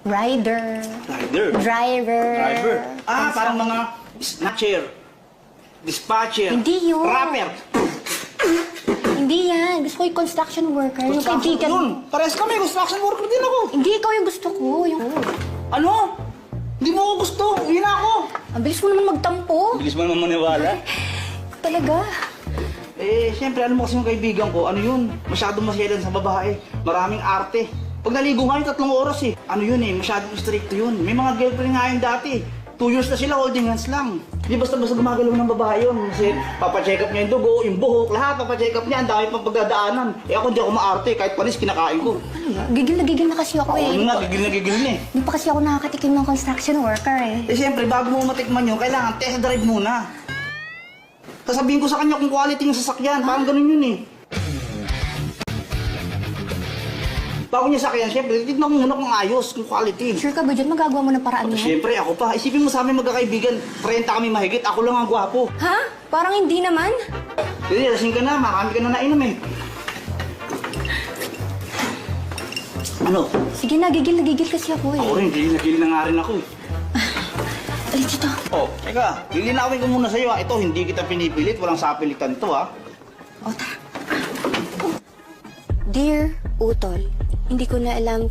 Rider. Rider. Driver. Driver. Ah, parang mga snatcher. Dispatcher. Hindi yun. Rapper. Hindi yan. Gusto ko yung construction worker. Yung kaibigan. Yun. Parehas kami, construction worker din ako. Hindi, ikaw yung gusto ko. Yung... Ano? Hindi mo ako gusto. Uwi na ako. Ang bilis mo naman magtampo. Bilis mo naman maniwala. Talaga. Eh, siyempre, alam mo kasi yung kaibigan ko, ano yun? Masyadong masyalan sa babae. Maraming arte. Pag naligo nga yung 3 oras eh. Ano yun eh, masyadong stricto yun. May mga girlfriend nga yun dati. 2 years na sila, holding hands lang. Di basta-basta gumagalaw ng babae yun. Kasi papacheck up niya yung dugo, yung buhok, lahat papacheck up niya. Ang dami pang pagdadaanan. Eh ako hindi ako maarte, kahit panis kinakain ko. Ano yan? Gigil na gigil na kasi ako eh. Oo nga, gigil na eh. Hindi pa kasi ako nakakatikim ng construction worker eh. Eh siyempre, bago mo matikman yun, kailangan test drive muna. Sasabihin ko sa kanya kung quality yung sasakyan, parang ganun yun eh. Bago niya sakyan, siyempre, titignan ko muna kung ayos, kung quality. Sure ka ba dyan? Magagawa mo ng paraan yan? Siyempre, ako pa. Isipin mo sa amin magkakaibigan, 30 kami mahigit, ako lang ang gwapo. Ha? Parang hindi naman. Hindi, lasing ka na, makami ka na nainom eh. Ano? Sige na, gigil kasi ako eh. Ako rin, gilil na nga rin ako eh. Alis dito. Oh, teka, lilinawin ko muna sa'yo ha. Ito, hindi kita pinipilit, walang sapilitan to ha. O, tara. Dear Utol, hindi ko na alam